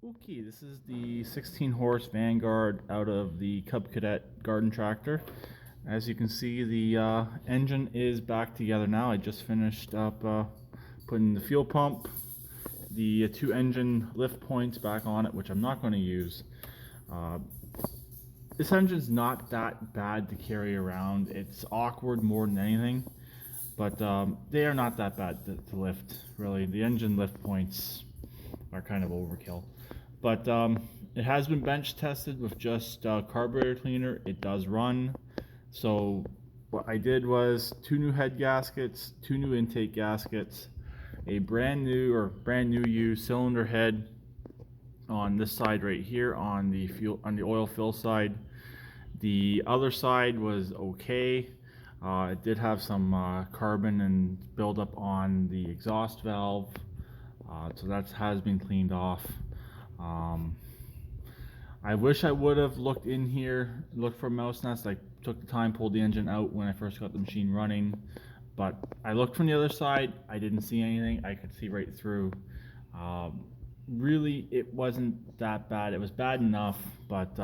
Okay, this is the 16 horse Vanguard out of the Cub Cadet garden tractor. As you can see, the engine is back together now. I just finished up putting the fuel pump, the two engine lift points back on it, which I'm not going to use. This engine's not that bad to carry around. It's awkward more than anything, but they are not that bad to lift, really. The engine lift points are kind of overkill. But it has been bench tested with just carburetor cleaner. It does run. So what I did was 2 new head gaskets, 2 new intake gaskets, a brand new used cylinder head on this side right here on the oil fill side. The other side was okay. It did have some carbon and buildup on the exhaust valve, so that has been cleaned off. I wish I would have looked in here, looked for a mouse nest. I took the time, pulled the engine out when I first got the machine running, but I looked from the other side. I didn't see anything. I could see right through. Really, it wasn't that bad. It was bad enough, but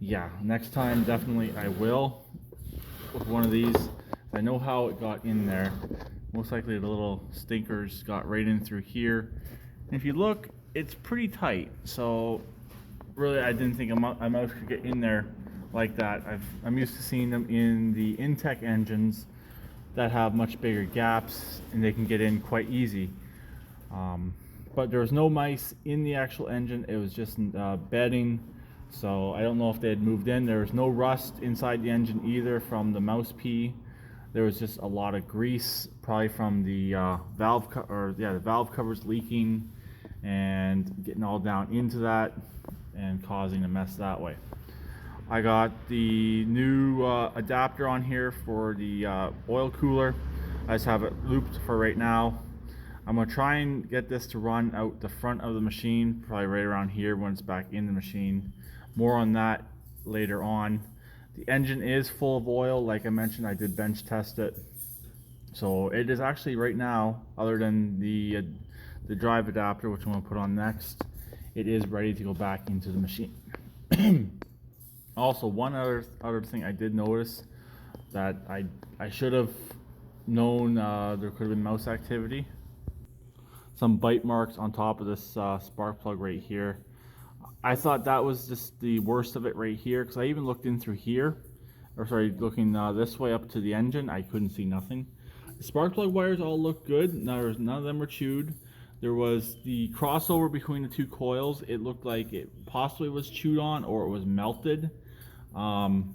yeah, next time definitely I will with one of these. I know how it got in there. Most likely the little stinkers got right in through here. And if you look, it's pretty tight. So really, I didn't think a mouse could get in there like that. I'm used to seeing them in the Intech engines that have much bigger gaps, and they can get in quite easy. But there was no mice in the actual engine. It was just bedding. So I don't know if they had moved in. There was no rust inside the engine either from the mouse pee. There was just a lot of grease, probably from the the valve covers leaking and getting all down into that and causing a mess that way. I got the new adapter on here for the oil cooler. I just have it looped for right now. I'm going to try and get this to run out the front of the machine, probably right around here when it's back in the machine. More on that later on. The engine is full of oil. Like I mentioned, I did bench test it. So it is actually right now, other than the drive adapter, which I'm going to put on next, it is ready to go back into the machine. Also, one other thing I did notice that I should have known there could have been mouse activity. Some bite marks on top of this spark plug right here. I thought that was just the worst of it right here, because I even looked in through here, or sorry, looking this way up to the engine. I couldn't see nothing. The spark plug wires all look good. None of them were chewed. There was the crossover between the two coils. It looked like it possibly was chewed on or it was melted. I'm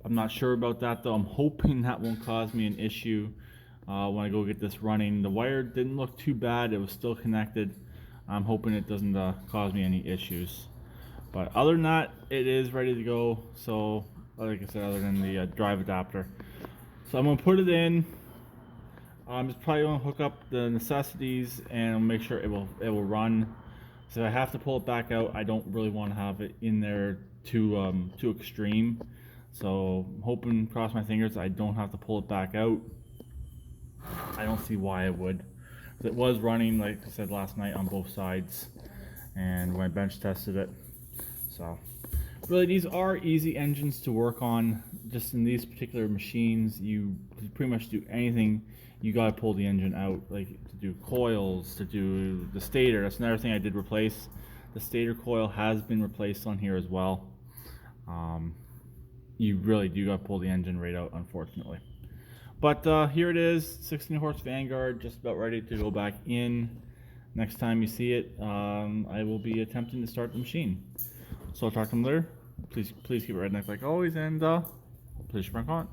not sure about that though. I'm hoping that won't cause me an issue when I go get this running. The wire didn't look too bad. It was still connected. I'm hoping it doesn't cause me any issues. But other than that, it is ready to go. So, like I said, other than the drive adapter. So I'm going to put it in. I'm just probably going to hook up the necessities and make sure it will run. So if I have to pull it back out, I don't really want to have it in there too extreme. So I'm hoping, cross my fingers, I don't have to pull it back out. I don't see why I would. It was running, like I said, last night on both sides, and when I bench tested it. So really, these are easy engines to work on. Just in these particular machines, you pretty much do anything, you got to pull the engine out, like to do coils, to do the stator. That's another thing I did replace. The stator coil has been replaced on here as well. You really do got to pull the engine right out, unfortunately. But here it is, 16 horse Vanguard, just about ready to go back in. Next time you see it, I will be attempting to start the machine. So I'll talk to them later. Please keep it redneck like always, and please sprint on.